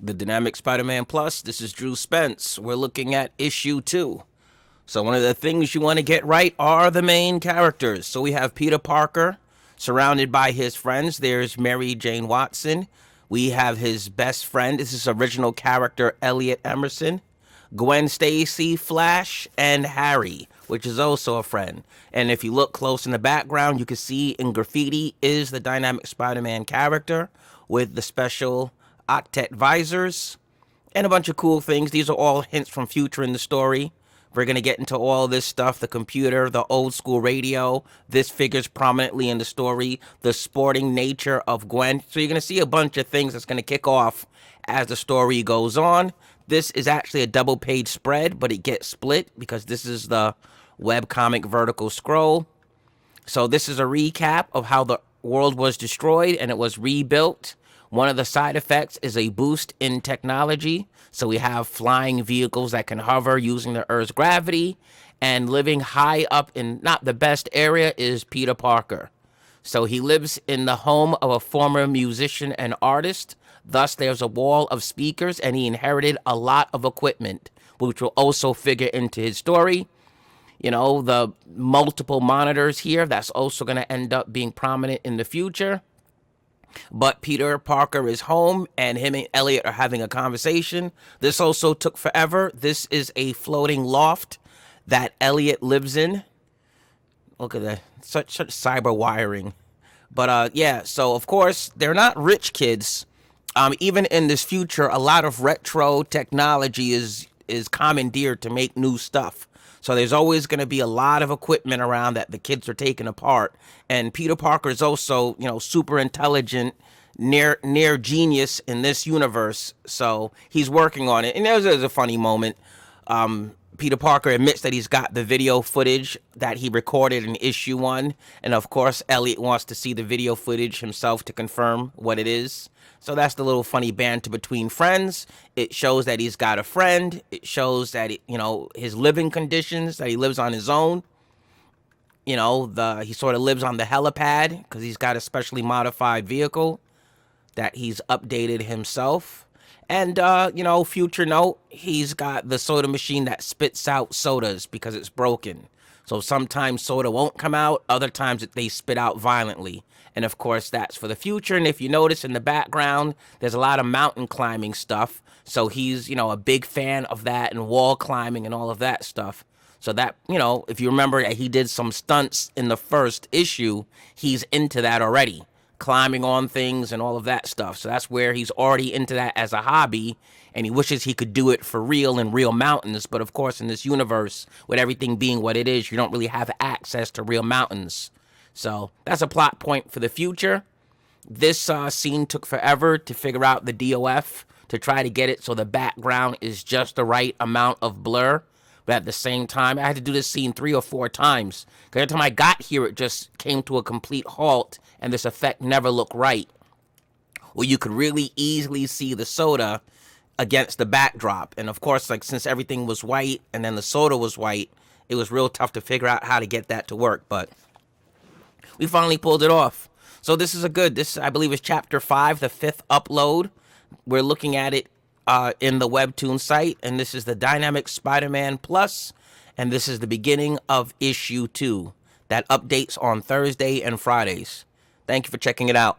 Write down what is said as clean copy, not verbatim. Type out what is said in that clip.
The Dynamic Spider-Man Plus. This is Drew Spence. We're looking at issue 2. So one of the things you want to get right are the main characters. So we have Peter Parker surrounded by his friends. There's Mary Jane Watson. We have his best friend. This is original character Elliot Emerson. Gwen Stacy, Flash, and Harry, which is also a friend. And if you look close in the background, you can see in graffiti is the Dynamic Spider-Man character with the special octet visors and a bunch of cool things. These are all hints from future in the story. We're going to get into all this stuff, the computer, the old school radio. This figures prominently in the story, the sporting nature of Gwen. So you're going to see a bunch of things that's going to kick off as the story goes on. This is actually a double page spread, but it gets split because this is the webcomic vertical scroll. So this is a recap of how the world was destroyed and it was rebuilt. One of the side effects is a boost in technology. So we have flying vehicles that can hover using the Earth's gravity, and living high up in not the best area is Peter Parker. So he lives in the home of a former musician and artist. Thus, there's a wall of speakers, and he inherited a lot of equipment, which will also figure into his story. You know, the multiple monitors here, that's also going to end up being prominent in the future. But Peter Parker is home, and him and Elliot are having a conversation. This also took forever. This is a floating loft that Elliot lives in. Look at that. Such cyber wiring. But, yeah, so, of course, they're not rich kids. Even in this future, a lot of retro technology is commandeered to make new stuff. So there's always going to be a lot of equipment around that the kids are taking apart. And Peter Parker is also, you know, super intelligent, near genius in this universe. So he's working on it. And there's a funny moment. Peter Parker admits that he's got the video footage that he recorded in issue 1. And of course, Elliot wants to see the video footage himself to confirm what it is. So that's the little funny banter between friends. It shows that he's got a friend. It shows that, you know, his living conditions, that he lives on his own. You know, he sort of lives on the helipad because he's got a specially modified vehicle that he's updated himself. And, you know, future note, he's got the soda machine that spits out sodas because it's broken. So sometimes soda won't come out. Other times they spit out violently. And, of course, that's for the future. And if you notice in the background, there's a lot of mountain climbing stuff. So he's, you know, a big fan of that and wall climbing and all of that stuff. So that, you know, if you remember that he did some stunts in the first issue, he's into that already. Climbing on things and all of that stuff. So that's where he's already into that as a hobby, and he wishes he could do it for real in real mountains. But of course, in this universe, with everything being what it is, you don't really have access to real mountains. So that's a plot point for the future. This scene took forever to figure out the DOF, to try to get it so the background is just the right amount of blur. But at the same time, I had to do this scene 3 or 4 times. Because every time I got here, it just came to a complete halt, and this effect never looked right. Well, you could really easily see the soda against the backdrop. And of course, like, since everything was white and then the soda was white, it was real tough to figure out how to get that to work. But we finally pulled it off. So this is this, I believe, is chapter 5, the 5th upload. We're looking at it in the webtoon site, and this is the Dynamic Spider-Man Plus, and this is the beginning of issue 2 that updates on Thursday and Fridays. Thank you for checking it out.